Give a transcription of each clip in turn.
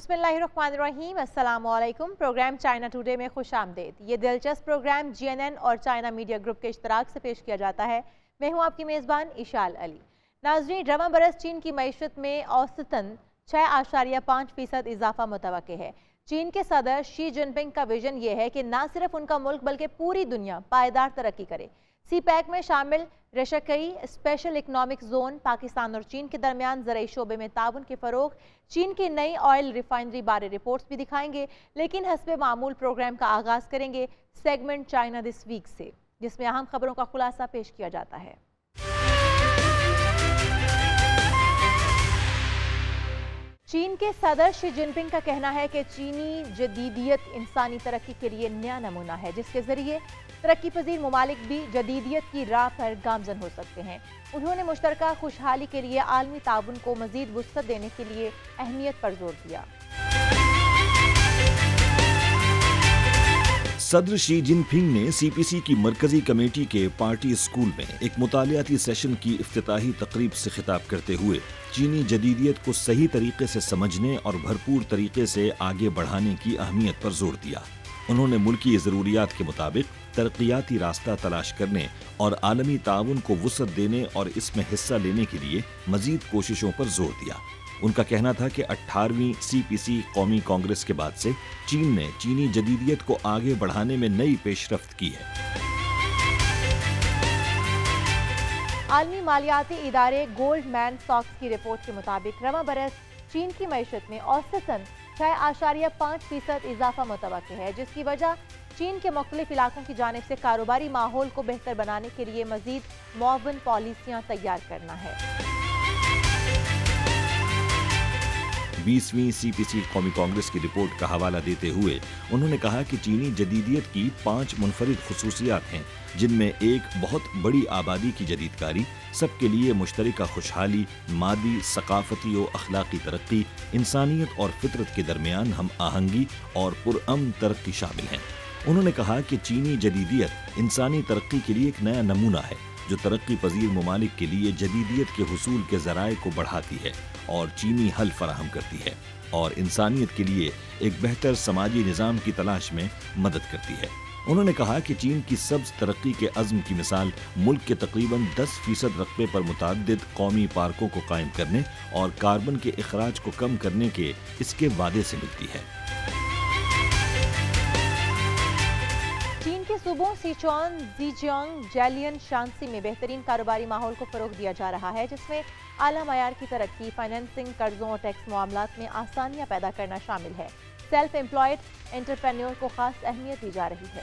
बिस्मिल्लाहिर्रहमानिर्रहीम, अस्सलाम वालेकुम। प्रोग्राम चाइना टुडे में खुश आमदेद। ये दिलचस्प प्रोग्राम GNN और चाइना मीडिया ग्रुप के इश्तराक से पेश किया जाता है। मैं हूँ आपकी मेज़बान इशाल अली। नाज़रीन, रवां बरस चीन की मईशत में औसतन 6.5% इजाफा मुतवक्के है। चीन के सदर शी जिनपिंग का विजन ये है कि न सिर्फ उनका मुल्क बल्कि पूरी दुनिया पायदार तरक्की करे। CPEC में शामिल रशकई स्पेशल इकनॉमिक जोन पाकिस्तान और चीन के दरमियान ज़राई शोबे में ताउन के फ़रोग, चीन की नई ऑयल रिफाइनरी बारे रिपोर्ट्स भी दिखाएंगे। लेकिन हस्बे मामूल प्रोग्राम का आगाज़ करेंगे सेगमेंट चाइना दिस वीक से, जिसमें अहम खबरों का खुलासा पेश किया जाता है। चीन के सदर शी जिनपिंग का कहना है कि चीनी जदीदियत इंसानी तरक्की के लिए नया नमूना है, जिसके ज़रिए तरक्की पजीर ममालिक भी जदीदियत की राह पर गामजन हो सकते हैं। उन्होंने मुश्तरका खुशहाली के लिए आलमी ताउन को मजीद वुसअत देने के लिए अहमियत पर जोर दिया। सदर शी जिनपिंग ने CPC की मरकजी कमेटी के पार्टी स्कूल में एक मुतालियाती सेशन की इफ्तिताही तकरीब से खिताब करते हुए चीनी जदीदियत को सही तरीके से समझने और भरपूर तरीके से आगे बढ़ाने की अहमियत पर जोर दिया। उन्होंने मुल्की ज़रूरियात के मुताबिक तरक्याती रास्ता तलाश करने और आलमी ताउन को वुसअत देने और इसमें हिस्सा लेने के लिए मजीद कोशिशों पर जोर दिया। उनका कहना था कि 18वीं CPC कौमी कांग्रेस के बाद से चीन ने चीनी जदीदियत को आगे बढ़ाने में नई पेशरफ्त की है। आलमी मालियाती इदारे गोल्डमैन सॉक्स की रिपोर्ट के मुताबिक रवां बरस चीन की मईशत में औसतन 6.5% इजाफा मुतवक्के है, जिसकी वजह चीन के मुख्तलिफ इलाकों की जानिब से कारोबारी माहौल को बेहतर बनाने के लिए मजीद मुआवन पॉलिसियाँ तैयार करना है। 20वीं CPC कौमी कांग्रेस की रिपोर्ट का हवाला देते हुए उन्होंने कहा कि चीनी जदीदियत की 5 मुनफरिद खुसूसियात हैं, जिनमें एक बहुत बड़ी आबादी की जदीदकारी, सबके लिए मुश्तरका खुशहाली, मादी सकाफती और अखलाकी तरक्की, इंसानियत और फितरत के दरमियान हम आहंगी और पुरअमन तरक्की शामिल हैं। उन्होंने कहा कि चीनी जदीदियत इंसानी तरक्की के लिए एक नया नमूना है, जो तरक्की पजीर ममालिक के लिए जदीदियत के हुसूल के ज़राए को बढ़ाती है और चीनी हल फराहम करती है और इंसानियत के लिए एक बेहतर समाजी निज़ाम की तलाश में मदद करती है। उन्होंने कहा कि चीन की सब्ज़ तरक्की के अज़्म की मिसाल मुल्क के तकरीबन 10% रकबे पर मुतअद्दिद कौमी पार्कों को कायम करने और कार्बन के इखराज को कम करने के इसके वादे से मिलती है। सूबों सिचुआन, ज़ीजियांग, जैलियन, शांसी में बेहतरीन कारोबारी माहौल को फ़रोग दिया जा रहा है, जिसमें आला मयार की तरक्की, फाइनेंसिंग, कर्जों और टैक्स मामलात में आसानियां पैदा करना शामिल है। सेल्फ एम्प्लॉयड एंटरप्रेन्योर को खास अहमियत दी जा रही है।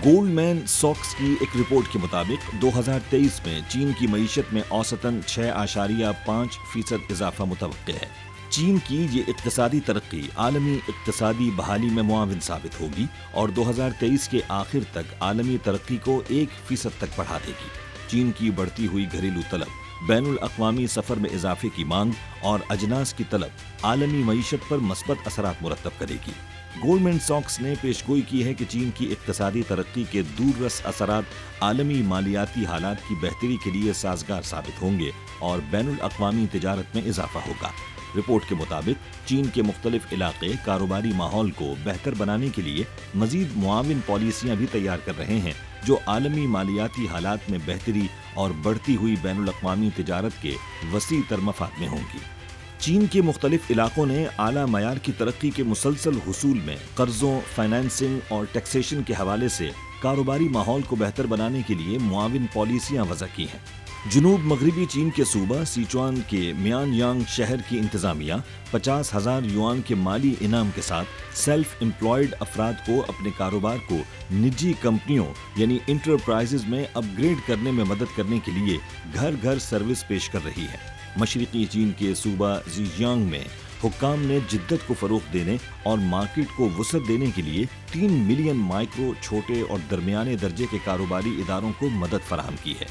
गोल्डमैन सॉक्स की एक रिपोर्ट के मुताबिक 2023 में चीन की मईशत में औसतन 6.5% इजाफा मुतवक्के है। चीन की ये इक्तिसादी तरक्की आलमी इक्तिसादी बहाली में मुआविन साबित होगी और 2023 के आखिर तक आलमी तरक्की को 1% तक बढ़ा देगी। चीन की बढ़ती हुई घरेलू तलब, बैनुल अक़वामी सफ़र में इजाफे की मांग और अजनास की तलब आलमी मईशत पर मस्बत असरात मुरत्तब करेगी। गोल्डमैन सॉक्स ने पेशगोई की है कि चीन की इक्तिसादी तरक्की के दूररस असरात आलमी मालियाती हालात की बेहतरी के लिए साजगार साबित होंगे और बैनुल अक़वामी तिजारत में इजाफा होगा। रिपोर्ट के मुताबिक चीन के मुख्तलिफ इलाके कारोबारी माहौल को बेहतर बनाने के लिए मजीद मुआविन पॉलिसियाँ भी तैयार कर रहे हैं, जो आलमी मालियाती हालात में बेहतरी और बढ़ती हुई बैनुल अक़वामी तिजारत के वसी तर मफाद में होंगी। चीन के मुख्तलिफ इलाकों ने आला मयार की तरक्की के मुसलसल हुसूल में कर्जों, फाइनेंसिंग और टैक्सेशन के हवाले से कारोबारी माहौल को बेहतर बनाने के लिए मुआविन पॉलिसियाँ वज़ा की हैं। जनूब मगरबी चीन के सूबा सिचुआन के मियानयांग शहर की इंतजामिया 50,000 युआन के माली इनाम के साथ सेल्फ एम्प्लॉयड अफराद को अपने कारोबार को निजी कंपनियों यानी इंटरप्राइजेज में अपग्रेड करने में मदद करने के लिए घर घर सर्विस पेश कर रही है। मशरिकी चीन के सूबा ज़ीजियांग में हुक्काम ने जिद्दत को फ़रोग़ देने और मार्केट को वुसअत देने के लिए 3 मिलियन माइक्रो, छोटे और दरमियाने दर्जे के कारोबारी इदारों को मदद फराहम की है।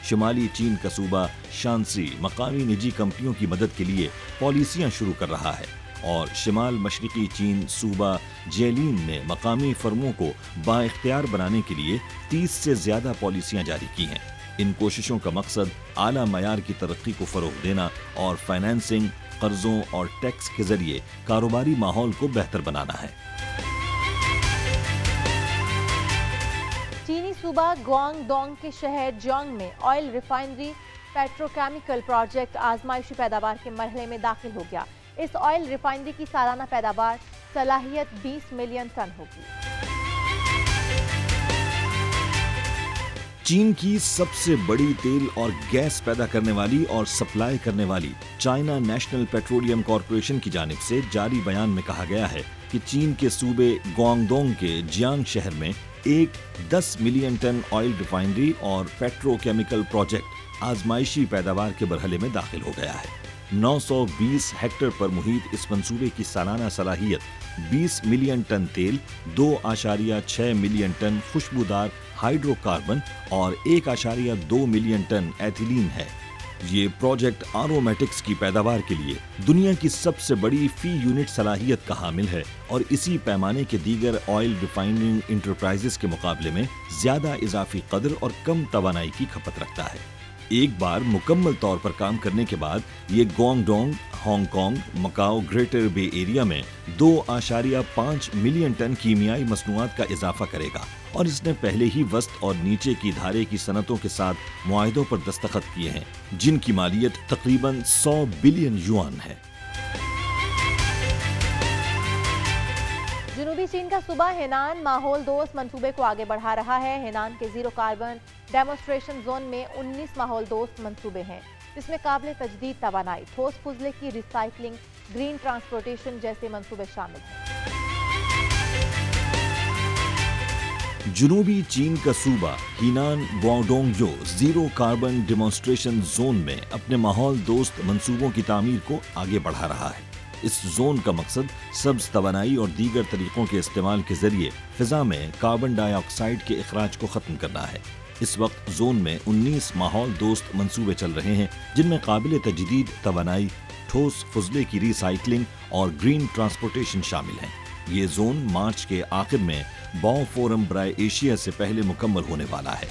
शुमाली चीन का सूबा शांसी मकामी निजी कंपनियों की मदद के लिए पॉलिसियाँ शुरू कर रहा है और शिमाल मशरिकी चीन सूबा जेलिन ने मकामी फर्मों को बाइख्तियार बनाने के लिए 30 से ज़्यादा पॉलिसियाँ जारी की हैं। ان کوششوں کا مقصد اعلیٰ معیار کی ترقی کو فروغ دینا اور فائنانسنگ، قرضوں اور ٹیکس کے ذریعے کاروباری ماحول کو بہتر بنانا ہے۔ چینی صوبہ گوانگ ڈونگ کے شہر جونگ میں آئل ریفائنری پیٹروکیمیکل پروجیکٹ آزمائشی پیداوار کے مرحلے میں داخل ہو گیا۔ اس آئل ریفائنری کی سالانہ پیداوار صلاحیت 20 ملین ٹن ہوگی۔ چین کی سب سے بڑی تیل اور گیس پیدا کرنے والی اور سپلائی کرنے والی چائنا نیشنل پیٹرولیم کارپوریشن کی جانب سے جاری بیان میں کہا گیا ہے کہ چین کے صوبے گوانگڈونگ کے جیانگ شہر میں ایک 10 ملین ٹن آئل ریفائنری اور پیٹرو کیمیکل پروجیکٹ آزمائشی پیداوار کے مرحلے میں داخل ہو گیا ہے۔ 920 ہیکٹر پر محیط اس منصوبے کی سالانہ صلاحیت 20 ملین ٹن تیل، 2.6 ملین ٹن خوشبودار ہائیڈرو کاربن اور 1.2 ملین ٹن ایتھیلین ہے۔ یہ پروجیکٹ آرومیٹکس کی پیداوار کے لیے دنیا کی سب سے بڑی فی یونٹ صلاحیت کا حامل ہے اور اسی پیمانے کے دیگر آئل ریفائننگ انٹرپرائزز کے مقابلے میں زیادہ اضافی قدر اور کم توانائی کی کھپت رکھتا ہے۔ ایک بار مکمل طور پر کام کرنے کے بعد یہ گوانگڈونگ، ہانگ کانگ، مکاؤ گریٹر بے ایریا میں 2.5 ملین ٹن کیمیائی مصنوعات کا اضافہ کرے گا اور اس نے پہلے ہی وسط اور نیچے کی دھارے کی صنعتوں کے ساتھ معاہدوں پر دستخط کیے ہیں جن کی مالیت تقریباً 100 بلین یوان ہے۔ جنوبی چین کا صوبہ ہینان ماحول دوست منصوبے کو آگے بڑھا رہا ہے۔ ہینان کے زیرو کاربن ڈیمونسٹریشن زون میں 19 ماحول دوست منصوبے ہیں جس میں قابل تجدید توانائی، ٹھوس فضلے کی ری سائیکلنگ، گرین ٹرانسپورٹیشن جیسے منصوبے شامل ہیں۔ جنوبی چین کا صوبہ ہینان گواڈونگجو زیرو کاربن ڈیمونسٹریشن زون میں اپنے ماحول دوست منصوبوں کی تعمیر کو آگے بڑھا رہا ہے۔ اس زون کا مقصد سبز توانائی اور دیگر طریقوں کے استعمال کے ذریعے فضا میں کاربن ڈائی آکسائیڈ کے اخراج کو ختم کرنا ہے۔ اس وقت زون میں 19 ماحول دوست منصوبے چل رہے ہیں جن میں قابل تجدید توانائی، ٹھوس فضلے کی ری سائیکلنگ اور گرین ٹرانسپورٹیشن شامل ہیں۔ یہ زون مارچ کے آخر میں باؤ فورم برائے ایشیا سے پہلے مکمل ہونے والا ہے۔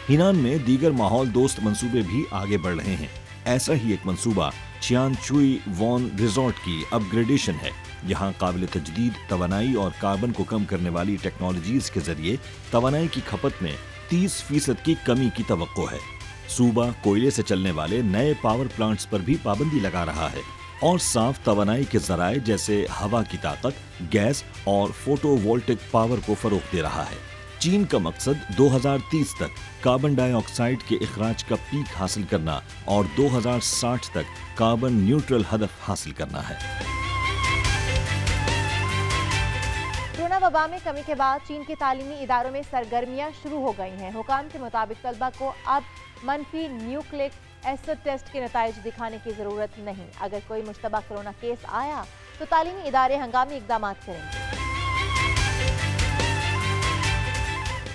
ہینان میں دیگر ماحول دوست منصوبے بھی آگے بڑھ رہے ہیں۔ ایسا ہی ایک منصوبہ چیان چوئی وان ریزورٹ کی اپ گریڈیشن ہے۔ یہاں قابل تجدید توانائی اور کاربن کو کم کرنے والی ٹیکنالوجیز کے ذریعے توانائی کی کھپت میں 30% کی کمی کی توقع ہے۔ صوبہ کوئلے سے چلنے والے نئے پاور پلانٹس پر بھی پابندی لگا رہا ہے اور صاف توانائی کے ذرائع جیسے ہوا کی طاقت، گیس اور فوٹو وولٹک پاور کو فروغ دے رہا ہے۔ چین کا مقصد 2030 تک کاربن ڈائی آکسائیڈ کے اخراج کا پیک حاصل کرنا اور 2060 تک کاربن نیوٹرل ہدف حاصل کرنا ہے۔ کورونا وبا میں کمی کے بعد چین کے تعلیمی اداروں میں سرگرمیاں شروع ہو گئی ہیں۔ حکام کے مطابق طلبہ کو اب منفی نیوکلک ایسڈ ٹیسٹ کے نتائج دکھانے کی ضرورت نہیں۔ اگر کوئی مشتبہ کورونا کیس آیا تو تعلیمی ادارے ہنگامی اقدامات کریں گے۔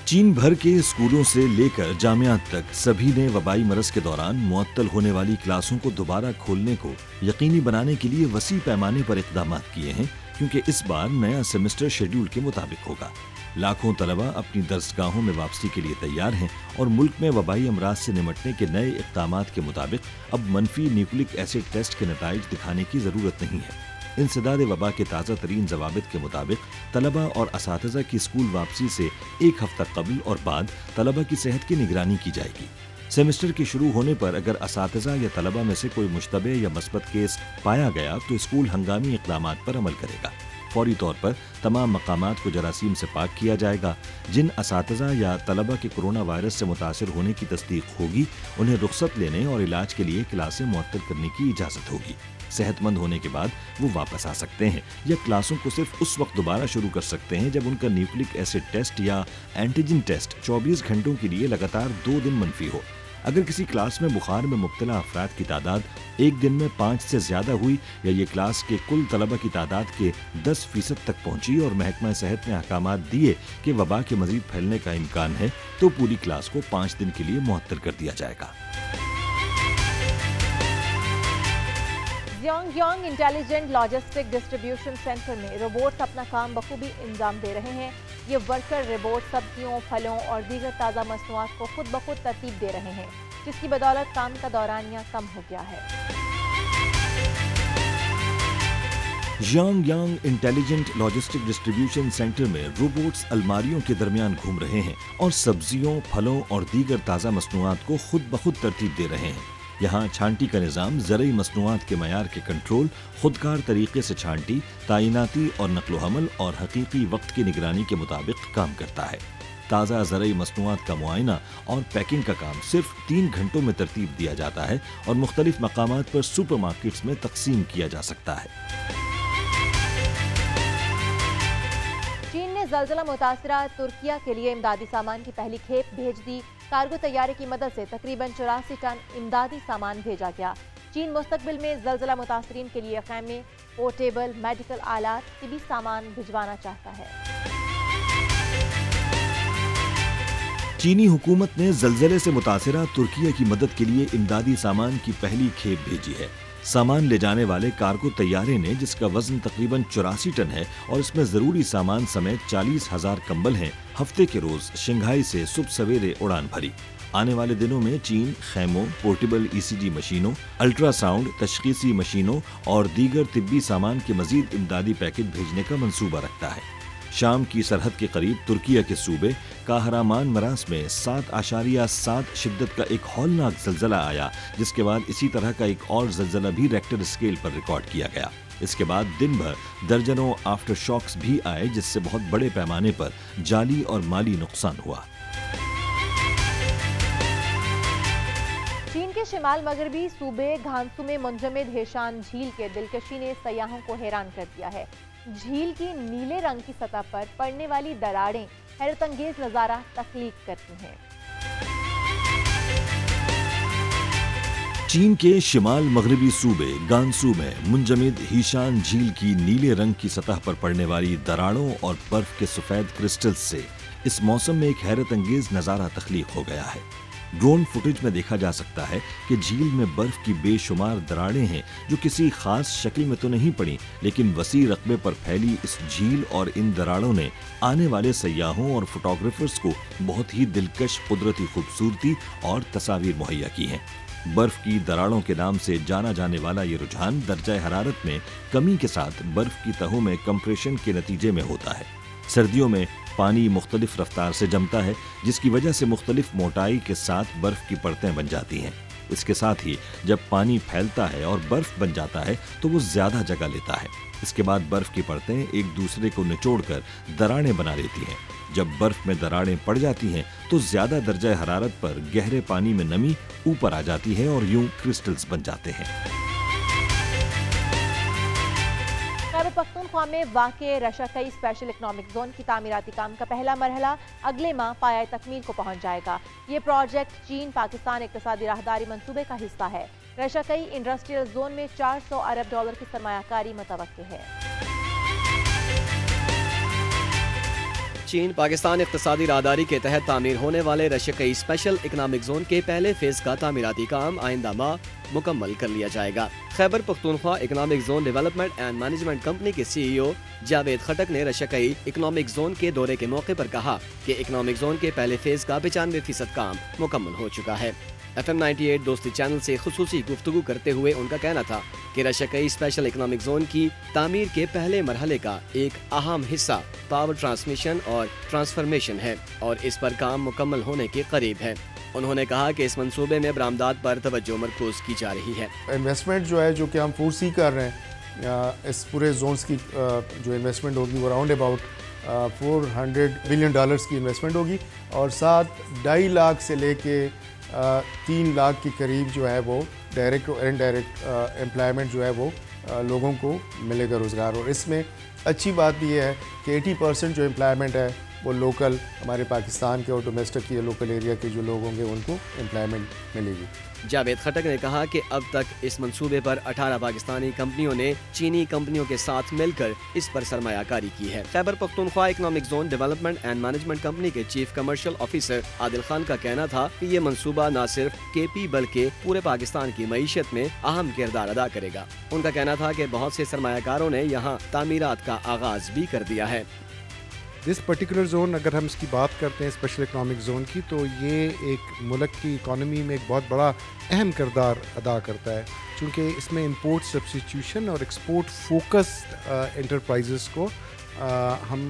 چین بھر کے اسکولوں سے لے کر جامعات تک سبھی نے وبائی مرض کے دوران معطل ہونے والی کلاسوں کو دوبارہ کھولنے کو یقینی بنانے کے لیے وسیع پیمانے پر اقدامات کیے ہیں، کیونکہ اس بار نیا سیمسٹر شیڈول کے مطابق ہوگا۔ لاکھوں طلبہ اپنی درسگاہوں میں واپسی کے لیے تیار ہیں اور ملک میں وبائی امراض سے نمٹنے کے نئے اقدامات کے مطابق اب منفی نیوکلک ایسڈ ٹیسٹ کے نتائج دکھانے کی ضرورت نہیں ہے۔ انسداد وبا کے تازہ ترین ضوابط کے مطابق طلبہ اور اساتذہ کی اسکول واپسی سے ایک ہفتہ قبل اور بعد طلبہ کی صحت کی نگرانی کی جائے گی۔ سیمسٹر کے شروع ہونے پر اگر اساتذہ یا طلبہ میں سے کوئی مشتبہ یا مثبت کیس پایا گیا تو اسکول ہنگامی اقدامات پر عمل کرے گا۔ فوری طور پر تمام مقامات کو جراثیم سے پاک کیا جائے گا۔ جن اساتذہ یا طلبہ کے کورونا وائرس سے متاثر ہونے کی تصدیق ہوگی انہیں رخصت لینے اور علاج کے لیے کلاسیں معطل کرنے کی اجازت ہوگی۔ صحت مند ہونے کے بعد وہ واپس آ سکتے ہیں یا کلاسوں کو صرف اس وقت دوبارہ شروع کر سکتے ہیں جب ان کا نیوکلک ایسڈ ٹیسٹ یا اینٹیجن ٹیسٹ 24 گھنٹوں کے لیے لگاتار 2 دن منفی ہو۔ اگر کسی کلاس میں بخار میں مبتلا افراد کی تعداد ایک دن میں 5 سے زیادہ ہوئی یا یہ کلاس کے کل طلبہ کی تعداد کے 10% تک پہنچی اور محکمہ صحت نے احکامات دیے کہ وبا کے مزید پھیلنے کا امکان ہے تو پوری کلاس کو 5 دن کے لیے معطل کر دیا جائے گا۔ ज़ियोंगयांग इंटेलिजेंट लॉजिस्टिक डिस्ट्रीब्यूशन सेंटर में रोबोट्स अपना काम बखूबी अंजाम दे रहे हैं। ये वर्कर रोबोट सब्जियों, फलों और दीगर ताज़ा मसनूआत को खुद ब खुद तरतीब दे रहे हैं, जिसकी बदौलत काम का दौरानिया कम हो गया है। ज़ियोंगयांग इंटेलिजेंट लॉजिस्टिक डिस्ट्रीब्यूशन सेंटर में रोबोट्स अलमारियों के दरमियान घूम रहे हैं और सब्जियों, फलों और दीगर ताज़ा मसनूआत को खुद ब खुद तरतीब दे रहे हैं। यहाँ छांटी का निज़ाम ज़रई मसनूआत के मयार के कंट्रोल, खुदकार तरीके से छांटी, ताइनाती और नक्लो हमल और हकीकी वक्त की निगरानी के मुताबिक काम करता है। ताज़ा ज़रई मसनूआत का मुआयना और पैकिंग का काम सिर्फ 3 घंटों में तरतीब दिया जाता है और मुख्तलिफ मकामात पर सुपर मार्केट्स में तकसीम किया जा सकता है। चीन ने ज़लज़ला मुतासिरा तुर्किया के लिए इमदादी सामान की पहली खेप भेज दी। कार्गो तैयारे की मदद से तकरीबन 84 टन इमदादी सामान भेजा गया। चीन मुस्तकबिल में ज़लज़ला मुतासरीन के लिए खैमे, पोर्टेबल मेडिकल आलात, तिबी सामान भिजवाना चाहता है। चीनी हुकूमत ने ज़लज़ले से मुतासिरा तुर्किया की मदद के लिए इमदादी सामान की पहली खेप भेजी है। सामान ले जाने वाले कार्गो तैयारे ने, जिसका वजन तकरीबन 84 टन है और इसमें ज़रूरी सामान समेत 40,000 कंबल हैं, हफ्ते के रोज़ शंघाई से सुबह सवेरे उड़ान भरी। आने वाले दिनों में चीन खैमों, पोर्टेबल ECG मशीनों, अल्ट्रासाउंड, तशखीसी मशीनों और दीगर तिब्बी सामान के मजीद इमदादी पैकेट भेजने का मंसूबा रखता है। शाम की सरहद के करीब तुर्किया के सूबे काहरामान मरास में 7.7 शिद्दत का एक हौलनाक ज़लज़ला आया, जिसके बाद इसी तरह का एक और ज़लज़ला भी रेक्टर स्केल पर रिकॉर्ड किया गया। इसके बाद दिन भर दर्जनों आफ्टर शॉक्स भी आए, जिससे बहुत बड़े पैमाने पर जाली और माली नुकसान हुआ। चीन के शिमाल मगरबी सूबे घानसू में मुंजमद हेशान झील के दिलकशी ने सयाहों को हैरान कर दिया है। झील की नीले रंग की सतह पर पड़ने वाली दरारें हैरत अंगेज नजारा तख्लीक करती हैं। चीन के शिमाल मगरबी सूबे गानसू में मुंजमद हीशान झील की नीले रंग की सतह पर पड़ने वाली दरारों और बर्फ के सफेद क्रिस्टल्स से इस मौसम में एक हैरत अंगेज नजारा तख्लीक हो गया है। ड्रोन फुटेज में देखा जा सकता है कि झील में बर्फ की बेशुमार दरारें हैं, जो किसी खास शक्ल में तो नहीं पड़ी, लेकिन वसी रकबे पर फैली इस झील और इन दरारों ने आने वाले सयाहों और फोटोग्राफर्स को बहुत ही दिलकश कुदरती खूबसूरती और तस्वीर मुहैया की हैं। बर्फ की दरारों के नाम से जाना जाने वाला ये रुझान दर्जा हरारत में कमी के साथ बर्फ की तहों में कंप्रेशन के नतीजे में होता है। सर्दियों में पानी मुख्तलिफ रफ्तार से जमता है, जिसकी वजह से मुख्तलिफ मोटाई के साथ बर्फ की परतें बन जाती हैं। इसके साथ ही जब पानी फैलता है और बर्फ बन जाता है तो वो ज्यादा जगह लेता है। इसके बाद बर्फ की परतें एक दूसरे को निचोड़कर दरारें बना लेती हैं। जब बर्फ में दरारें पड़ जाती हैं तो ज्यादा दर्जा हरारत पर गहरे पानी में नमी ऊपर आ जाती है और यूं क्रिस्टल्स बन जाते हैं। खैबर पख्तूनख्वा में वाक़े रशाकई स्पेशल इकनॉमिक जोन की तामीराती काम का पहला मरहला अगले माह पायाए तकमील को पहुंच जाएगा। ये प्रोजेक्ट चीन पाकिस्तान इक़्तिसादी राहदारी मंसूबे का हिस्सा है। रशाकई इंडस्ट्रियल जोन में $400 अरब की सरमायाकारी मुतवक्के है। चीन पाकिस्तान इक़्तिसादी राहदारी के तहत तामीर होने वाले रशाकई स्पेशल इकनॉमिक जोन के पहले फेज का तामीराती काम आइंदा माह मुकम्मल कर लिया जाएगा। Khyber Pakhtunkhwa economic zone development and management company के CEO जावेद खटक ने रशाकई इकनॉमिक जोन के दौरे के मौके पर कहा कि इकनॉमिक जोन के पहले फेज का 95% काम मुकम्मल हो चुका है। FM 98 दोस्ती चैनल से खुसूसी गुफ्तगू करते हुए उनका कहना था कि रशाकई स्पेशल इकनॉमिक जोन की तामीर के पहले मरहले का एक अहम हिस्सा पावर ट्रांसमिशन और ट्रांसफॉर्मेशन है और इस पर काम मुकम्मल होने के करीब है। उन्होंने कहा कि इस मंसूबे में बरामदात पर तवज्जो मरकूज की जा रही है। इन्वेस्टमेंट जो है, जो कि हम फोरसी कर रहे हैं, इस पूरे जोन्स की जो इन्वेस्टमेंट होगी वो अराउंड अबाउट $400 बिलियन की इन्वेस्टमेंट होगी और साथ 2.5 लाख से लेके 3 लाख के करीब जो है वो डायरेक्ट और इनडायरेक्ट एम्प्लॉयमेंट जो है वो लोगों को मिलेगा रोज़गार। और इसमें अच्छी बात भी है कि 80% जो एम्प्लॉयमेंट है وہ لوکل ہمارے پاکستان کے اور ڈومیسٹک یا لوکل ایریا کے جو لوگ ہوں گے ان کو امپلائمنٹ ملے گی۔ جاوید خٹک نے کہا کہ اب تک اس منصوبے پر 18 پاکستانی کمپنیوں نے چینی کمپنیوں کے ساتھ مل کر اس پر سرمایہ کاری کی ہے۔ Khyber Pakhtunkhwa economic zone development and management company کے chief commercial officer Adil Khan کا کہنا تھا کہ یہ منصوبہ نہ صرف کے پی بلکہ پورے پاکستان کی معیشت میں اہم کردار ادا کرے گا۔ ان کا کہنا تھا کہ بہت سے سرمایہ کاروں نے یہاں تعمیرات کا آغاز بھی کر دیا ہے۔ دس پرٹیکولر زون اگر ہم اس کی بات کرتے ہیں اسپیشل اکنامک زون کی، تو یہ ایک ملک کی اکانومی میں ایک بہت بڑا اہم کردار ادا کرتا ہے، چونکہ اس میں امپورٹ سبسٹیٹیوشن اور ایکسپورٹ فوکسڈ انٹرپرائزز کو ہم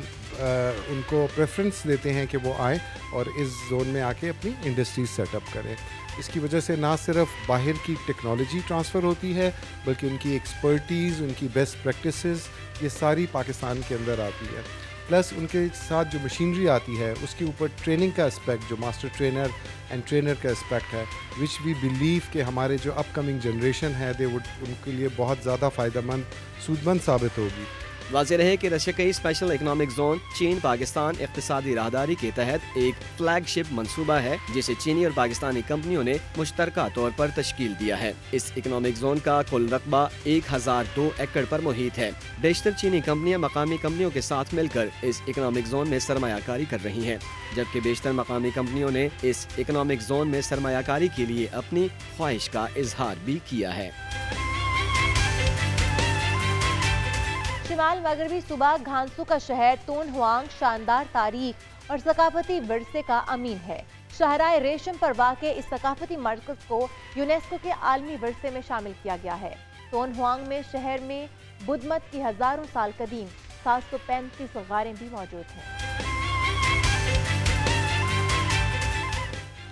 ان کو پریفرنس دیتے ہیں کہ وہ آئیں اور اس زون میں آ کے اپنی انڈسٹریز سیٹ اپ کریں۔ اس کی وجہ سے نہ صرف باہر کی ٹیکنالوجی ٹرانسفر ہوتی ہے بلکہ ان کی ایکسپرٹیز، ان کی بیسٹ پریکٹسز یہ ساری پاکستان کے اندر آتی ہے، پلس ان کے ساتھ جو مشینری آتی ہے اس کے اوپر ٹریننگ کا اسپیکٹ جو ماسٹر ٹرینر اینڈ ٹرینر کا اسپیکٹ ہے، وچ وی بلیو کہ ہمارے جو اپ کمنگ جنریشن ہے ان کے لیے بہت زیادہ فائدہ مند سود مند ثابت ہوگی۔ واضح رہے کہ رشیائی اسپیشل اکنامک زون چین پاکستان اقتصادی راہداری کے تحت ایک فلیگ شپ منصوبہ ہے جسے چینی اور پاکستانی کمپنیوں نے مشترکہ طور پر تشکیل دیا ہے۔ اس اکنامک زون کا کل رقبہ 1002 ایکڑ پر محیط ہے۔ بیشتر چینی کمپنیاں مقامی کمپنیوں کے ساتھ مل کر اس اکنامک زون میں سرمایہ کاری کر رہی ہیں، جبکہ بیشتر مقامی کمپنیوں نے اس اکنامک زون میں سرمایہ کاری کے لیے اپنی خواہش کا اظہار بھی کیا ہے۔ شمال مغربی صوبہ گھانسو کا شہر تون ہوانگ شاندار تاریخ اور ثقافتی ورثے کا امین ہے۔ شاہراہ ریشم پر واقع اس ثقافتی مرکز کو یونیسکو کے عالمی ورثے میں شامل کیا گیا ہے۔ تون ہوانگ میں شہر میں بدھ مت کی ہزاروں سال قدیم 735 غاریں بھی موجود ہیں۔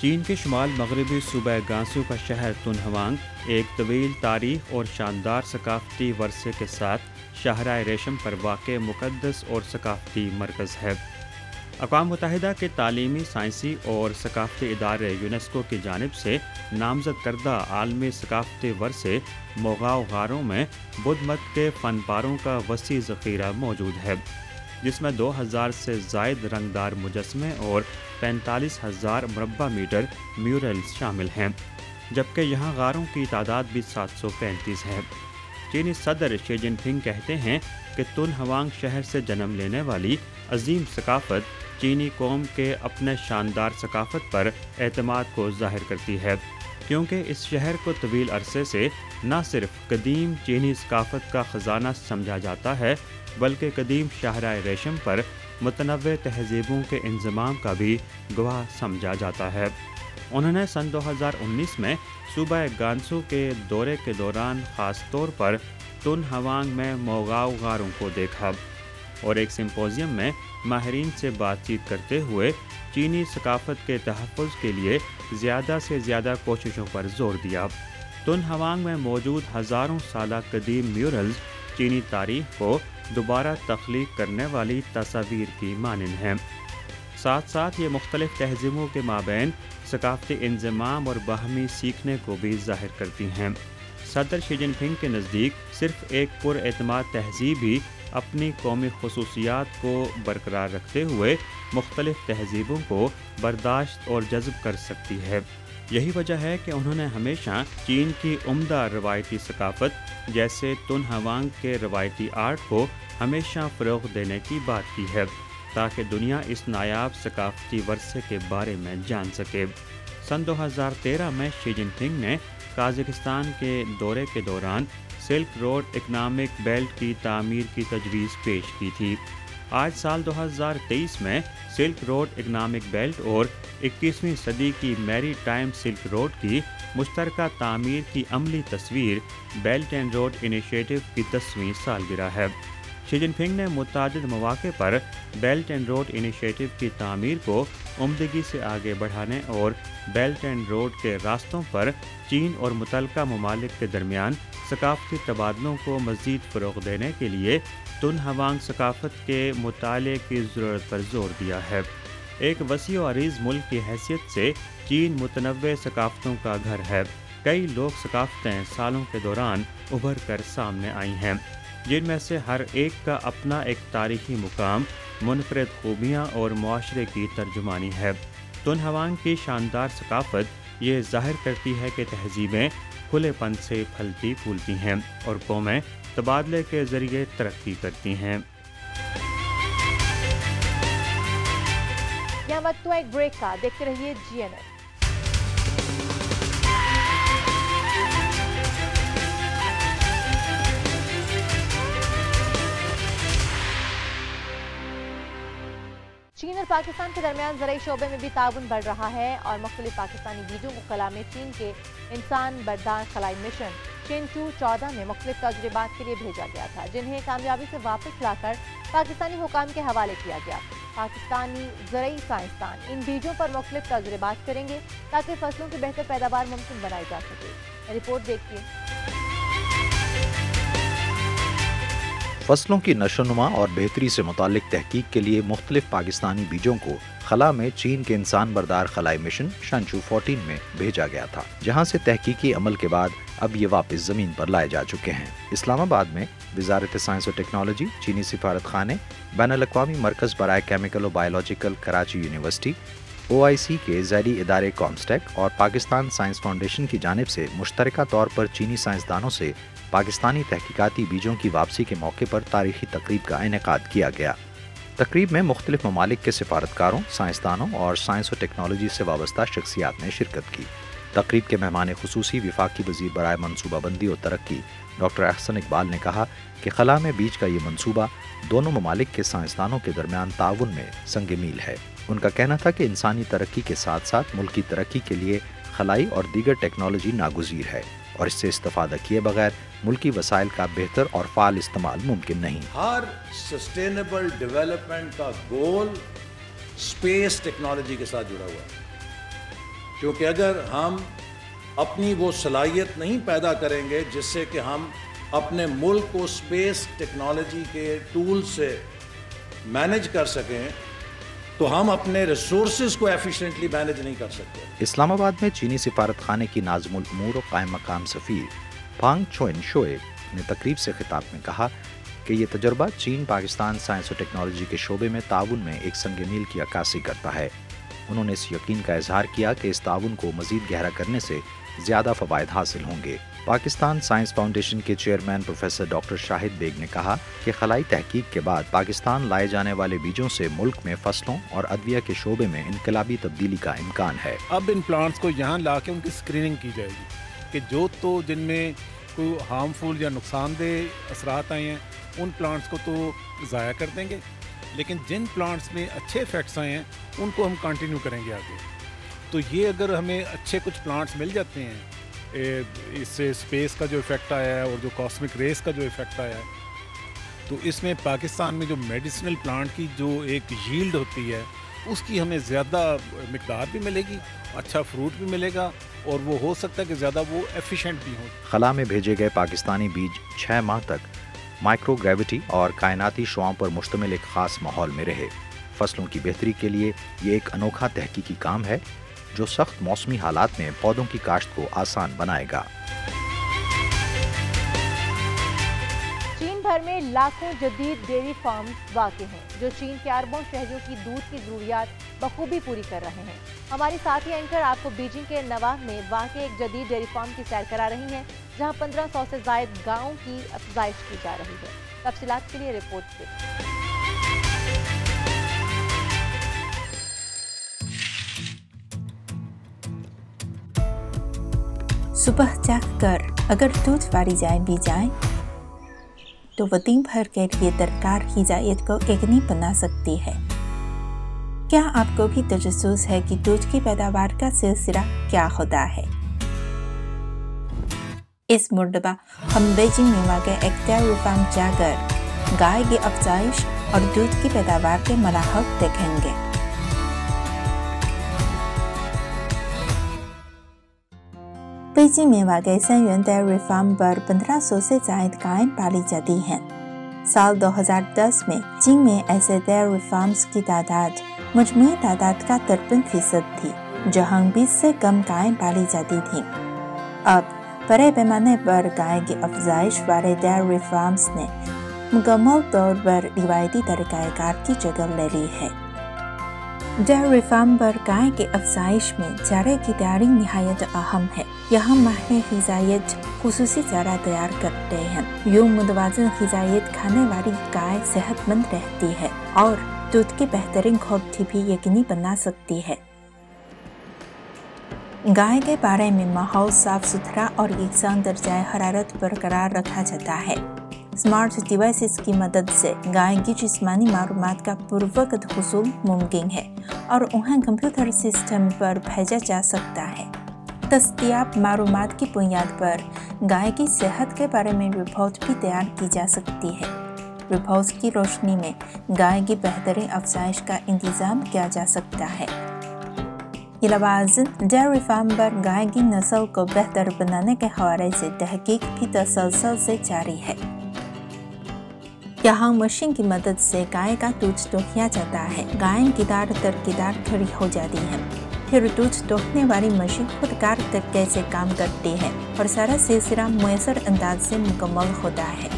چین کے شمال مغربی صوبہ گانسو کا شہر تون ہوانگ ایک طویل تاریخ اور شاندار ثقافتی ورثے کے ساتھ شاہراہ ریشم پر واقع مقدس اور ثقافتی مرکز ہے۔ اقوام متحدہ کے تعلیمی، سائنسی اور ثقافتی ادارے یونیسکو کی جانب سے نامزد کردہ عالمی ثقافتی ورثے موغاؤ غاروں میں بدھ مت کے فن پاروں کا وسیع ذخیرہ موجود ہے، جس میں 2000 سے زائد رنگدار مجسمے اور 45,000 مربع میٹر میورلز شامل ہیں، جبکہ یہاں غاروں کی تعداد بھی 735 ہے۔ چینی صدر شی جن پنگ کہتے ہیں کہ تون ہوانگ شہر سے جنم لینے والی عظیم ثقافت چینی قوم کے اپنے شاندار ثقافت پر اعتماد کو ظاہر کرتی ہے، کیونکہ اس شہر کو طویل عرصے سے نہ صرف قدیم چینی ثقافت کا خزانہ سمجھا جاتا ہے بلکہ قدیم شاہراہ ریشم پر متنوع تہذیبوں کے انضمام کا بھی گواہ سمجھا جاتا ہے۔ انہوں نے سن 2019 میں صوبہ گانسو کے دورے کے دوران خاص طور پر تون ہوانگ میں موغاؤ غاروں کو دیکھا اور ایک سمپوزیم میں ماہرین سے بات چیت کرتے ہوئے چینی ثقافت کے تحفظ کے لیے زیادہ سے زیادہ کوششوں پر زور دیا۔ تون ہوانگ میں موجود ہزاروں سالہ قدیم میورلز چینی تاریخ کو دوبارہ تخلیق کرنے والی تصاویر کی مانند ہیں، ساتھ ساتھ یہ مختلف تہذیبوں کے مابین ثقافتی انضمام اور باہمی سیکھنے کو بھی ظاہر کرتی ہیں۔ صدر شی جن پنگ کے نزدیک صرف ایک پر اعتماد تہذیب ہی اپنی قومی خصوصیات کو برقرار رکھتے ہوئے مختلف تہذیبوں کو برداشت اور جذب کر سکتی ہے۔ یہی وجہ ہے کہ انہوں نے ہمیشہ چین کی عمدہ روایتی ثقافت جیسے تون ہوانگ کے روایتی آرٹ کو ہمیشہ فروغ دینے کی بات کی ہے تاکہ دنیا اس نایاب ثقافتی ورثے کے بارے میں جان سکے۔ سن 2013 میں شی جن پنگ نے قازقستان کے دورے کے دوران سلک روڈ اکنامک بیلٹ کی تعمیر کی تجویز پیش کی تھی۔ آج سال 2023 میں سلک روڈ اکنامک بیلٹ اور 21ویں صدی کی میری ٹائم سلک روڈ کی مشترکہ تعمیر کی عملی تصویر بیلٹ اینڈ روڈ انیشیٹو کی 10ویں سالگرہ ہے۔ شی جن پنگ نے متعدد مواقع پر بیلٹ اینڈ روڈ انیشیٹو کی تعمیر کو عمدگی سے آگے بڑھانے اور بیلٹ اینڈ روڈ کے راستوں پر چین اور متعلقہ ممالک کے درمیان ثقافتی تبادلوں کو مزید فروغ دینے کے لیے تون ہوانگ ثقافت کے مطالعے کی ضرورت پر زور دیا ہے۔ ایک وسیع و عریض ملک کی حیثیت سے چین متنوع ثقافتوں کا گھر ہے۔ کئی لوک ثقافتیں سالوں کے دوران ابھر کر سامنے آئی ہیں۔ जिनमें से हर एक का अपना एक तारीखी मुकाम, मुनफरद खूबियाँ और मुआशरे की तर्जुमानी है। तुनहवांग की शानदार सकाफत ये ज़ाहिर करती है कि तहजीबें खुलेपन से फलती फूलती हैं और कौमें तबादले के ज़रिए तरक्की करती हैं। यहाँ वक्त हुआ एक ब्रेक का, देखते रहिए GNN। चीन और पाकिस्तान के दरमियान ज़राई शोबे में भी ताउन बढ़ रहा है और मुख्तलिफ पाकिस्तानी बीजों को खला में चीन के इंसान बरदार खलाई मिशन चेंचू 14 में मुख्तलिफ तजुर्बात के लिए भेजा गया था, जिन्हें कामयाबी से वापस लाकर पाकिस्तानी हुकाम के हवाले किया गया। पाकिस्तानी ज़राई साइंसदान इन बीजों पर मुख्तलिफ तजुर्बात करेंगे ताकि फसलों की बेहतर पैदावार मुमकिन बनाई जा सके। रिपोर्ट देखिए। फसलों की नशोनुमा और बेहतरी से मुतालिक तहकीक के लिए मुख्तलिफ पाकिस्तानी बीजों को खला में चीन के इंसान बरदार खलाई मिशन शंचू 14 में भेजा गया था, जहां से तहकीकी अमल के बाद अब ये वापस ज़मीन पर लाए जा चुके हैं। इस्लामाबाद में वजारत साइंस और टेक्नोलॉजी, चीनी सिफारत खाने, बैनुल-अक़वामी मरकज़ बराए केमिकल और बायोलॉजिकल, कराची यूनिवर्सिटी, OIC के ज़ैरी इदारे कॉम्स्टेक और पाकिस्तान साइंस फाउंडेशन की जानिब से मुश्तरका तौर पर चीनी साइंसदानों से पाकिस्तानी तहकीकाती बीजों की वापसी के मौके पर तारीखी तकरीब का इनेकाद किया गया। तकरीब में मुख्तलिफ ममालिक के सिफारतकारों, साइंसदानों और साइंस और टेक्नोलॉजी से वाबस्ता शख्सियात ने शिरकत की। तकरीब के मेहमान खुसूसी वफाकी वज़ीर बराए मनसूबाबंदी और तरक्की डॉक्टर अहसन इकबाल ने कहा कि खला में बीज का ये मनसूबा दोनों ममालिक के साइंसदानों के दरमियान ताउन में संग मील है। उनका कहना था कि इंसानी तरक्की के साथ साथ मुल्क की तरक्की के लिए खलाई और दीगर टेक्नोलॉजी नागुज़ीर है और इससे इस्तेफादा किए बगैर मुल्की वसाइल का बेहतर और फ़ाल इस्तेमाल मुमकिन नहीं। हर सस्टेनेबल डेवलपमेंट का गोल स्पेस टेक्नोलॉजी के साथ जुड़ा हुआ है, क्योंकि अगर हम अपनी वो सलाहियत नहीं पैदा करेंगे जिससे कि हम अपने मुल्क को स्पेस टेक्नोलॉजी के टूल से मैनेज कर सकें, तो हम अपने रिसोर्सेज को एफिशिएंटली मैनेज नहीं कर सकते। इस्लामाबाद में चीनी सिफारत खाने की नाज़मुल उमूर और कायम मकाम सफ़ीर फांग छोइन शोए ने तकरीब से खिताब में कहा कि ये तजर्बा चीन पाकिस्तान साइंस और टेक्नोलॉजी के शोबे में ताउन में एक संग मील की अक्कासी करता है। उन्होंने इस यकीन का इजहार किया कि इस ताउन को मज़ीद गहरा करने से ज़्यादा फ़वाइद हासिल होंगे। पाकिस्तान साइंस फाउंडेशन के chairman professor doctor Shahid Baig ने कहा कि खलाई तहकीक के बाद पाकिस्तान लाए जाने वाले बीजों से मुल्क में फसलों और अदविया के शोबे में इनकलाबी तब्दीली का इम्कान है। अब इन प्लांट्स को यहाँ ला के उनकी स्क्रीनिंग की जाएगी कि जो तो जिनमें कोई हार्मफुल या नुकसानदेह असरात आए हैं उन प्लांट्स को तो ज़ाया कर देंगे, लेकिन जिन प्लांट्स में अच्छे इफेक्ट्स आए हैं उनको हम कंटिन्यू करेंगे आगे। तो ये अगर हमें अच्छे कुछ प्लांट्स मिल जाते हैं, इससे स्पेस का जो इफ़ेक्ट आया है और जो कॉस्मिक रेस का जो इफ़ेक्ट आया है, तो इसमें पाकिस्तान में जो मेडिसिनल प्लांट की जो एक यील्ड होती है उसकी हमें ज़्यादा मिकदार भी मिलेगी, अच्छा फ्रूट भी मिलेगा और वो हो सकता है कि ज़्यादा वो एफिशिएंट भी हो। खला में भेजे गए पाकिस्तानी बीज 6 माह तक माइक्रोग्रेविटी और कायनाती शुआओं पर मुश्तमिल एक ख़ास माहौल में रहे। फसलों की बेहतरी के लिए ये एक अनोखा तहकीकी काम है जो सख्त मौसमी हालात में पौधों की काश्त को आसान बनाएगा। चीन भर में लाखों जदीद डेयरी फार्म्स वाक़ हैं जो चीन के अरबों शहरियों की दूध की ज़रूरियात बखूबी पूरी कर रहे हैं। हमारी साथी एंकर आपको बीजिंग के नवाह में वाक़ एक जदीद डेयरी फार्म की सैर करा रही हैं, जहां 1500 से ज़ायद गायों की अफजाइश की जा रही है। तफसीलात के लिए रिपोर्ट देखिए। सुबह जाग कर अगर दूध वाली जाए भी जाए तो वो दिन भर के लिए दरकार हिदायत को यकीनी बना सकती है। क्या आपको भी तजस्सुस है कि दूध की पैदावार का सिलसिला क्या होता है? इस मुर्तबा हम बीजिंग में वाक़ एक डेयरी फार्म जाकर गाय की अफजाइश और दूध की पैदावार के मराहल देखेंगे। बीजिंग में वाक़ सैयुन डेयरी फार्म पर 1500 से ज़ायद गायें पाली जाती हैं। साल 2010 में चीन में ऐसे डेयरी फार्म्स की तादाद मजमूई तादाद का 53% थी, जहां 20 से कम गायें पाली जाती थीं। अब बड़े पैमाने पर गाय की अफजाइश वाले डेयरी फार्म्स ने मुकम्मल तौर पर रिवायती तरीक़ाकार की जगह ले ली है। डेयरी फार्म पर गाय के अफजाइश में चारे की तैयारी निहायत अहम है। यहाँ माहिर ग़िज़ायत खुसूसी चारा तैयार करते हैं। यूँ मुतवाज़िन ग़िज़ायत खाने वाली गाय सेहतमंद रहती है और दूध की बेहतरीन क्वालिटी भी यकीनी बना सकती है। गाय के बारे में माहौल साफ सुथरा और यकसान दर्जा हरारत बरकरार रखा जाता है। स्मार्ट डिवाइसेस की मदद से गाय की जिस्मानी मालूमात का पूर्वगत हुसूल मुमकिन है और उन्हें कंप्यूटर सिस्टम पर भेजा जा सकता है। दस्तयाब मालूमात की बुनियाद पर गाय की सेहत के बारे में रिपोर्ट भी तैयार की जा सकती है। रिपोर्ट की रोशनी में गाय की बेहतरीन अफजाइश का इंतज़ाम किया जा सकता है। इलावाज़ डेयरी फार्म पर गाय की नस्ल को बेहतर बनाने के हवाले से तहकीक भी तसलसल से जारी है। यहाँ मशीन की मदद से गाय का दूध दोहया जाता है। गाय किदार दर किदार खड़ी हो जाती है। फिर दूध दोहने वाली मशीन खुद कार तक कैसे काम करती है और सारा सिलसिला मुयसर अंदाज से मुकम्मल होता है।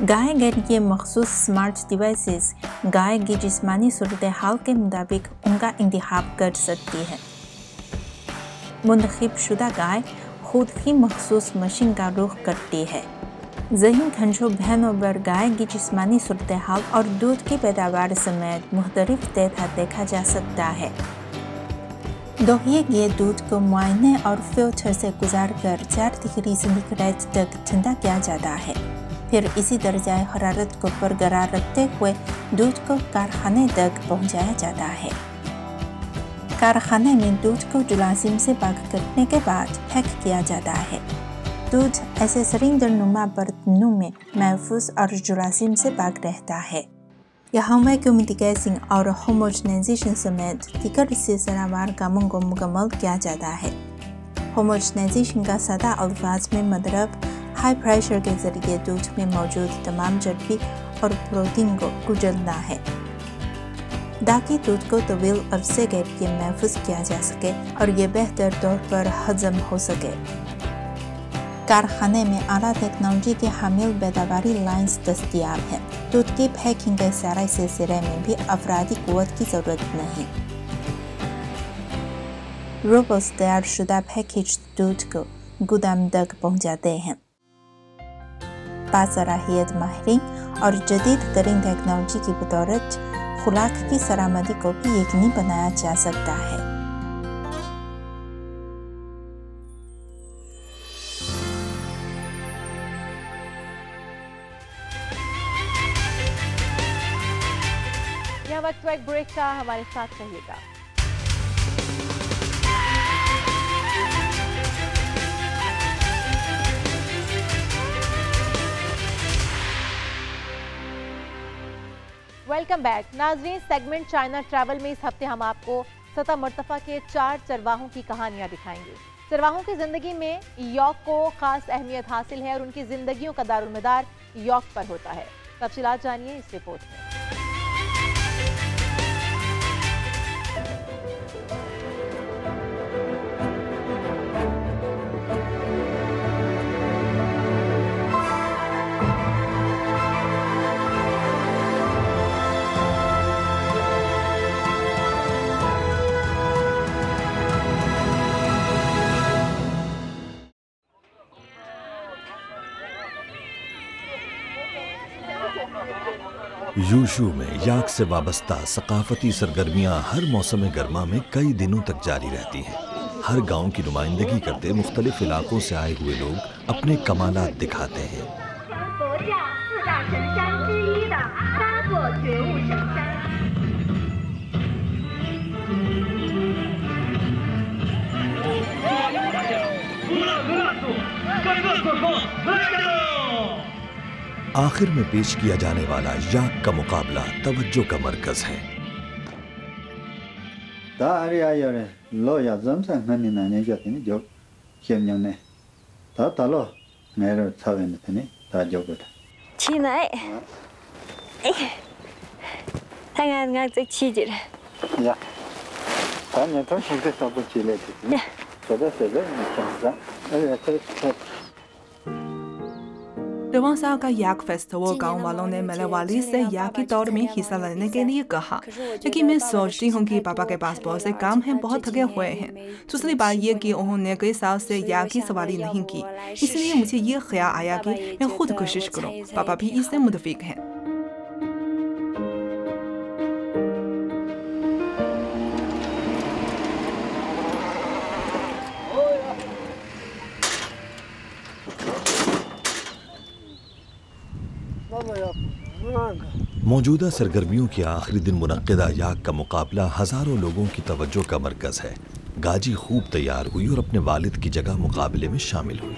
गाय के लिए मखसूस स्मार्ट डिवाइसेस गाय की जिस्मानी सूरत हाल के मुताबिक उनका इंतखाब कर सकती है। मुंतखब शुदा गाय खुद ही मखसूस मशीन का रुख करती है। ज़हीन खंजों बहनों पर गाय की जिस्मानी सूरत हाल और दूध की पैदावार समेत मुख्तलिफ डेटा देखा जा सकता है। दोहिए गए दूध को मुआयने और फिल्टर से गुजार कर 4 डिग्री सेंटीग्रेड तक ठंडा किया जाता है। फिर इसी दर्जा हरारत को बरकरार रखते हुए दूध को कारखाने तक पहुंचाया जाता है। कारखाने में दूध को जुलासिम से पाक करने के बाद पैक किया जाता है। दूध ऐसे सिलिंडर नुमा बर्तनों में महफूज और जुलासिम से पाक रहता है। यहाँ वैक्यूम डिगैसिंग और होमोजनाइजेशन समेत दीगर सिलसिलावार कामों को मुकम्मल किया जाता है। होमोजनाइजेशन का सादा अल्फाज में मतलब हाई प्रेशर के जरिए दूध में मौजूद तमाम चर्बी और प्रोटीन को कुचलना है ताकि दूध को तवील अरसे के लिए महफूज किया जा सके और ये बेहतर तौर पर हजम हो सके। कारखाने में आला टेक्नोलॉजी के हामिल पैदावारी लाइन्स दस्तयाब है। दूध की पैकिंग के सारे सिलसिले में भी अफरादी कुव्वत की ज़रूरत नहीं। रोबोट्स तैयार शुदा पैकेज दूध को गोदाम तक पहुंचाते हैं। बासलाहियत माहिरीन और जदीद तरीन टेक्नोलॉजी की बदौलत खुराक की सलामती को भी यकीनी बनाया जा सकता है। यहाँ वक्त एक ब्रेक का, हमारे साथ रहिएगा। वेलकम बैक नाजरीन। सेगमेंट चाइना ट्रैवल में इस हफ्ते हम आपको सतह मर्तफा के 4 चरवाहों की कहानियां दिखाएंगे। चरवाहों की जिंदगी में यॉक को खास अहमियत हासिल है और उनकी जिंदगियों का दारुमदार यॉक पर होता है। तफसीलात जानिए इस रिपोर्ट में। यूशू में याक से वाबस्ता सकाफती सरगर्मियां हर मौसम गर्मा में कई दिनों तक जारी रहती हैं। हर गांव की नुमाइंदगी करते मुख्तलिफ इलाकों से आए हुए लोग अपने कमालात दिखाते हैं। आखिर में पेश किया जाने वाला याक का मुकाबला तवज्जो का मरकज है। रवां साल का याक फेस्टिवल गांव वालों ने मेले वाली से याक की दौड़ में हिस्सा लेने के लिए कहा, लेकिन मैं सोचती हूँ कि पापा के पास बहुत से काम हैं, बहुत थके हुए हैं। दूसरी बात ये कि उन्होंने कई साल से याक की सवारी नहीं की, इसलिए मुझे ये ख्याल आया कि मैं खुद कोशिश करूँ। पापा भी इससे मुतफिक हैं। मौजूदा सरगर्मियों के आखिरी दिन मुनक्किदा याक का मुकाबला हजारों लोगों की तवज्जो का मरकज है। गाजी खूब तैयार हुई और अपने वालिद की जगह मुकाबले में शामिल हुई।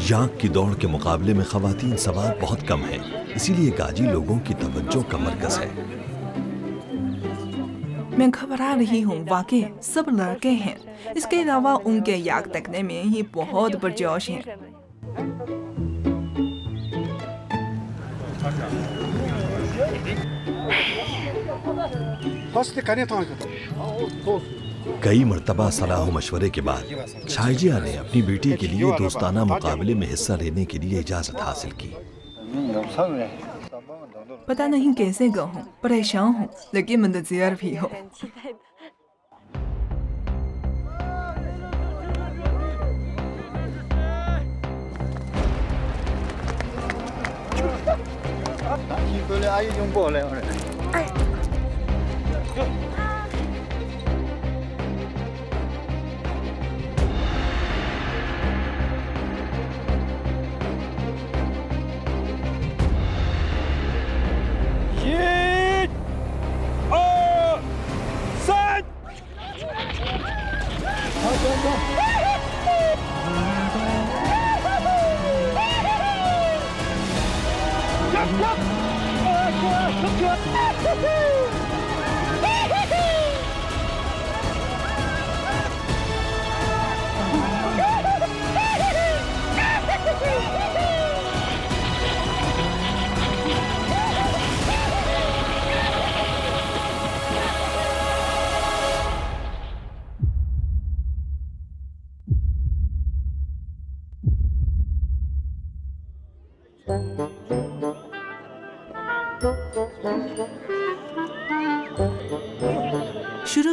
याक की दौड़ के मुकाबले में खवातीन सवार बहुत कम हैं, इसीलिए गाजी लोगों की तवज्जो का मरकज है। मैं घबरा रही हूँ, वाकई सब लड़के हैं। इसके अलावा उनके याक तकने में ही बहुत पुरजोश हैं। कई मर्तबा सलाह मशवरे के बाद छाइजिया ने अपनी बेटी के लिए दोस्ताना मुकाबले में हिस्सा लेने के लिए इजाजत हासिल की। पता नहीं कैसे कहूँ, परेशान हूँ लेकिन मुंतज़िर भी हूँ।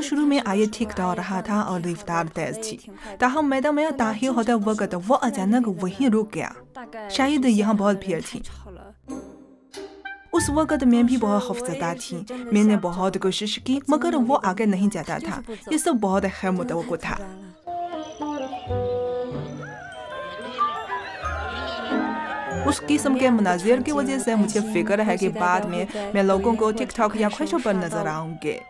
शुरू में आये ठीक रहा था और रफ्तार तेज थी, ताहम मैदान में दाखिल होते वक्त वो अचानक वहीं रुक गया। शायद यहाँ बहुत भीड़ थी। उस वक्त मैं भी बहुत खौफजदा थी। मैंने बहुत कोशिश की मगर वो आगे नहीं जाता था। ये सब बहुत खैर मुतवक्को था। उस किस्म के मनाजिर की वजह से मुझे फिक्र है कि बाद में मैं लोगों को टिकटॉक या ख्वाहिशों पर नजर आऊंगे।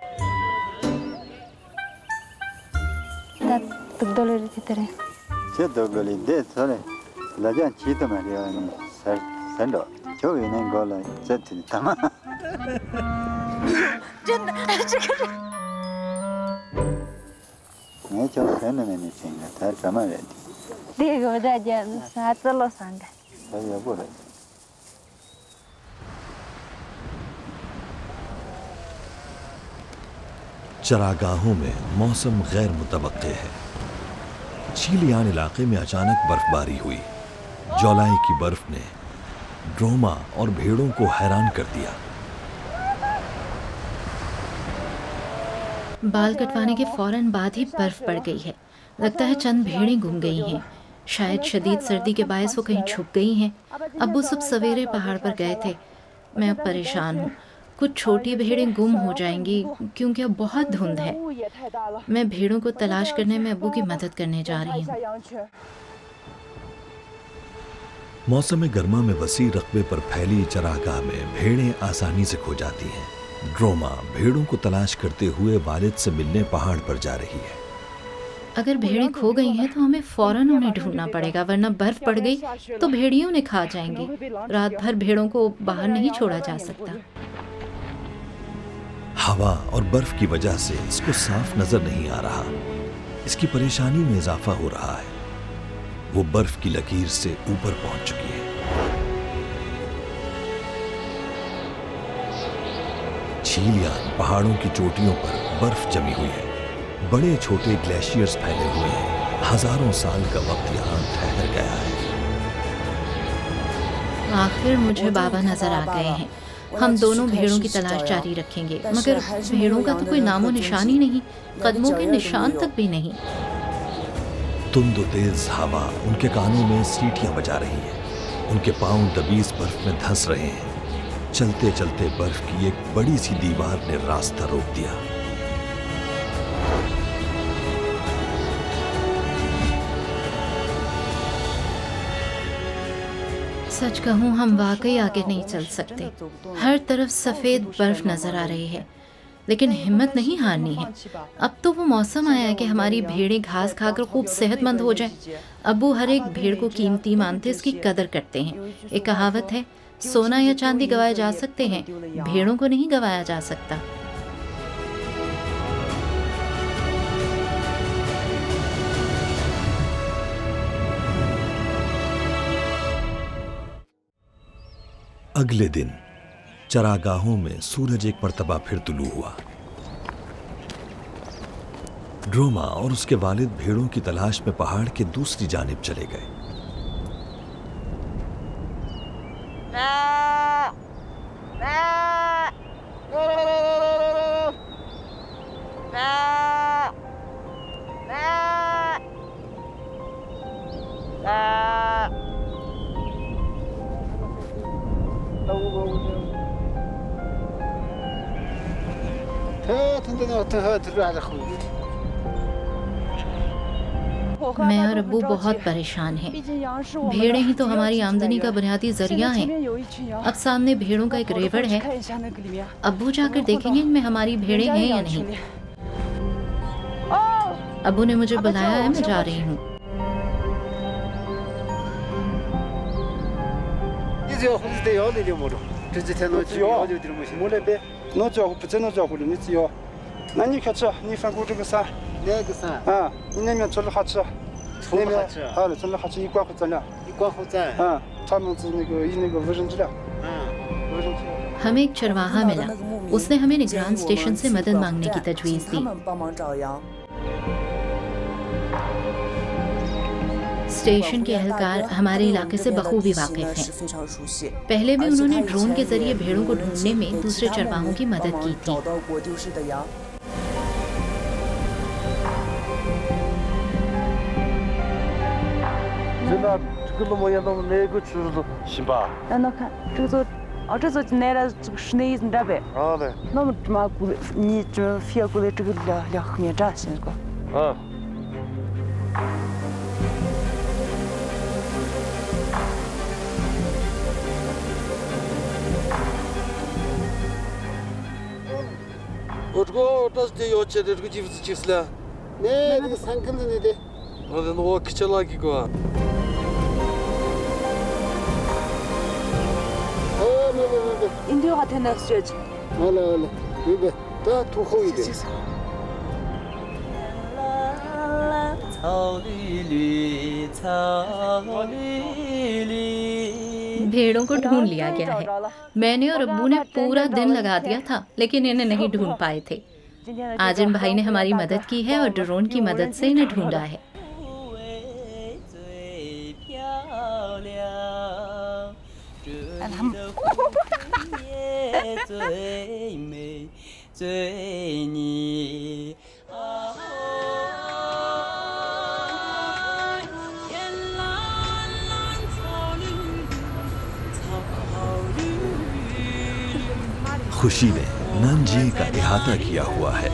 चरागाहों में मौसम गैर मुतवक्के है। चीलियान इलाके में अचानक बर्फबारी हुई। जुलाई की बर्फ ने ड्रोमा और भेड़ों को हैरान कर दिया। बाल कटवाने के फौरन बाद ही बर्फ पड़ गई है। लगता है चंद भेड़ें गुम गई हैं। शायद शदीद सर्दी के बायस वो कहीं छुप गई हैं। अब वो सब सवेरे पहाड़ पर गए थे। मैं अब परेशान हूँ। कुछ छोटी भेड़ें गुम हो जाएंगी क्योंकि अब बहुत धुंध है। मैं भेड़ों को तलाश करने में अब्बू की मदद करने जा रही हूँ। मौसम गर्मा में वसी रकबे पर फैली चरागाह में भेड़ें आसानी से खो जाती हैं। ड्रोमा भेड़ों को तलाश करते हुए वालिद से मिलने पहाड़ पर जा रही है। अगर भेड़ें खो गई हैं तो हमें फौरन उन्हें ढूंढना पड़ेगा, वरना बर्फ पड़ गई तो भेड़ियों ने खा जाएंगी। रात भर भेड़ों को बाहर नहीं छोड़ा जा सकता। हवा और बर्फ की वजह से इसको साफ नजर नहीं आ रहा। इसकी परेशानी में इजाफा हो रहा है। वो बर्फ की लकीर से ऊपर पहुंच चुकी है। चीलियान पहाड़ों की चोटियों पर बर्फ जमी हुई है। बड़े छोटे ग्लेशियर्स फैले हुए हैं। हजारों साल का वक्त यहाँ ठहर गया है। आखिर मुझे बाबा नजर आ गए हैं। हम दोनों भेड़ों की तलाश जारी रखेंगे, मगर भेड़ों का तो कोई नामो निशान ही नहीं, कदमों के निशान तक भी नहीं। तुंद तेज हवा उनके कानों में सीटियां बजा रही है। उनके पांव दबीज बर्फ में धंस रहे हैं। चलते चलते बर्फ की एक बड़ी सी दीवार ने रास्ता रोक दिया। सच कहूँ हम वाकई आगे नहीं चल सकते। हर तरफ सफेद बर्फ नजर आ रही है, लेकिन हिम्मत नहीं हारनी है। अब तो वो मौसम आया है कि हमारी भेड़ें घास खाकर खूब सेहतमंद हो जाएं। अब्बू हर एक भेड़ को कीमती मानते, इसकी कदर करते हैं। एक कहावत है, सोना या चांदी गवाए जा सकते हैं, भेड़ों को नहीं गवाया जा सकता। अगले दिन चरागाहों में सूरज एक मर्तबा फिर तुलू हुआ। ड्रोमा और उसके वालिद भेड़ों की तलाश में पहाड़ के दूसरी जानिब चले गए। मैं और अब्बू बहुत परेशान हैं। भेड़ें ही तो हमारी आमदनी का बुनियादी जरिया हैं। अब सामने भेड़ों का एक रेवड़ है। अब्बू जाकर देखेंगे इनमें हमारी भेड़ें हैं या नहीं। अब्बू ने मुझे बुलाया है, मैं जा रही हूँ। हमें एक चरवाहा मिला। उसने हमें निगरान स्टेशन से मदद मांगने की तजवीज़ दी। स्टेशन के एहलकार हमारे इलाके से बखूबी वाकिफ हैं। पहले भी उन्होंने ड्रोन के जरिए भेड़ों को ढूंढने में दूसरे चरवाहों की मदद की थी। भेड़ों को ढूंढ लिया गया है। मैंने और अब्बू ने पूरा दिन लगा दिया था, लेकिन इन्हें नहीं ढूंढ पाए थे। आज इन भाई ने हमारी मदद की है और ड्रोन की मदद से इन्हें ढूंढा है। खुशी ने नंजी का इहाता किया हुआ है।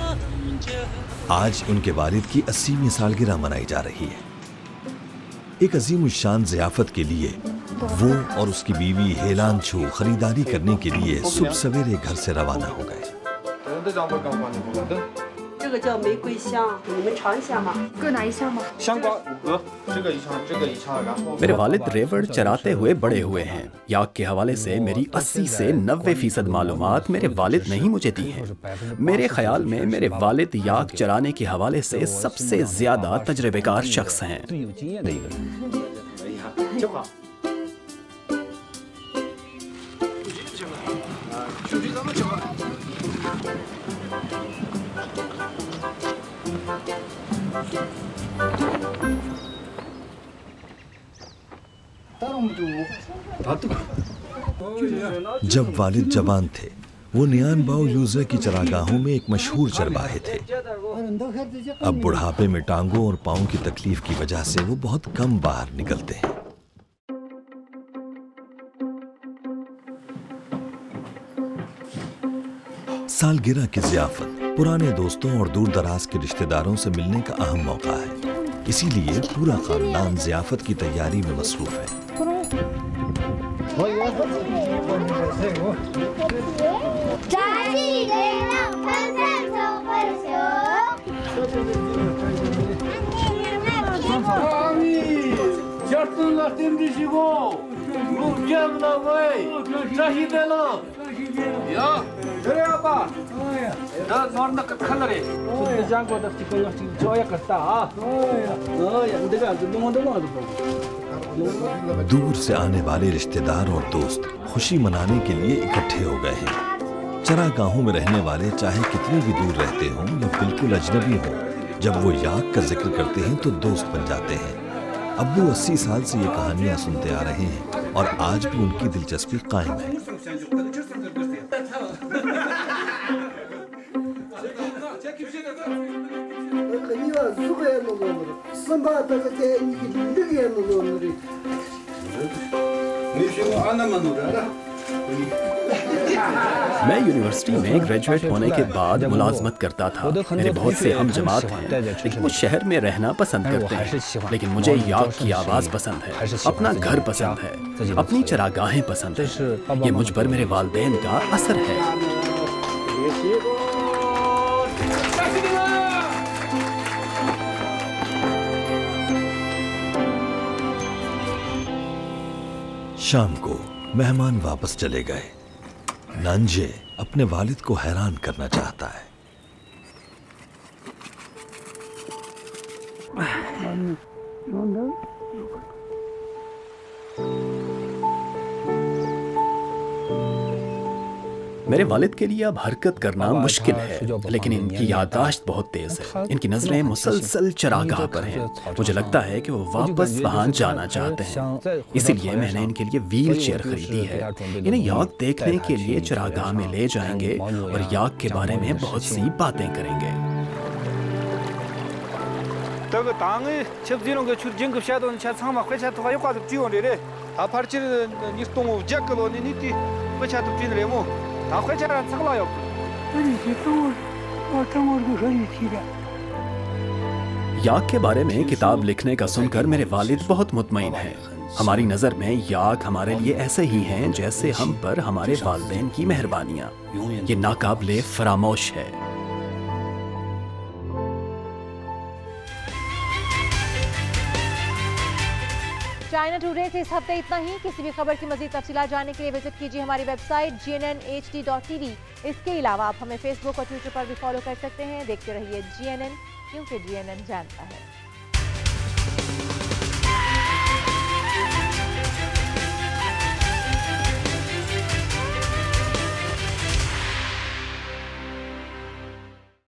आज उनके वालिद की 80वीं सालगिरह मनाई जा रही है। एक अजीम शान ज़ियाफत के लिए वो और उसकी बीवी हेलान छू खरीदारी करने के लिए सुबह सवेरे घर से रवाना हो गए। मेरे वालिद रेवड़ चराते हुए बड़े हुए हैं। याक के हवाले से मेरी 80 से 90% मालूमात मेरे वालिद ने ही मुझे दी हैं। मेरे ख्याल में मेरे वालिद याक चराने के हवाले से सबसे ज्यादा तजर्बेकार शख्स हैं। जब वालिद जवान थे वो नियानबाओ यूज़र की चरागाहों में एक मशहूर चरवाहे थे। अब बुढ़ापे में टांगों और पाँव की तकलीफ की वजह से वो बहुत कम बाहर निकलते हैं। सालगिरह की ज़ियाफ़त पुराने दोस्तों और दूर दराज के रिश्तेदारों से मिलने का अहम मौका है, इसीलिए पूरा खानदान ज़ियाफ़त की तैयारी में मसरूफ है। दूर से आने वाले रिश्तेदार और दोस्त खुशी मनाने के लिए इकट्ठे हो गए हैं। चरागाहों में रहने वाले चाहे कितने भी दूर रहते हों या बिल्कुल अजनबी हों, जब वो याक का जिक्र करते हैं तो दोस्त बन जाते हैं। अब्बू 80 साल से ये कहानियां सुनते आ रहे हैं और आज भी उनकी दिलचस्पी कायम है। मैं यूनिवर्सिटी में ग्रेजुएट होने के बाद मुलाजमत करता था। मेरे बहुत से हम जमात हैं, लेकिन वो शहर में रहना पसंद करते हैं। लेकिन मुझे याक की आवाज़ पसंद है, अपना घर पसंद है, अपनी चरागाहें पसंद है। ये मुझ पर मेरे वालिदैन का असर है। शाम को मेहमान वापस चले गए। नांजे अपने वालिद को हैरान करना चाहता है। मेरे वालिद के लिए अब हरकत करना मुश्किल है, लेकिन इनकी याददाश्त बहुत तेज है। इनकी नजरें मुसलसल चरागाह पर हैं। मुझे लगता है कि वो वापस वहां जाना चाहते हैं, इसीलिए मैंने इनके लिए व्हील चेयर खरीदी है। इन्हें याक देखने के लिए चरागाह में ले जाएंगे और याक के बारे में बहुत सी बातें करेंगे। याक के बारे में किताब लिखने का सुनकर मेरे वालिद बहुत मुतमईन हैं। हमारी नज़र में याक हमारे लिए ऐसे ही हैं जैसे हम पर हमारे वालिदैन की मेहरबानियाँ। ये नाकाबिले फरामोश है। चाइना टुडे से इस हफ्ते इतना ही। किसी भी खबर की मज़ीद तफसीलात जानने के लिए विजिट कीजिए हमारी वेबसाइट GNNHD.tv। इसके अलावा आप हमें फेसबुक और ट्विटर पर भी फॉलो कर सकते हैं। देखते रहिए GNN, क्योंकि GNN जानता है।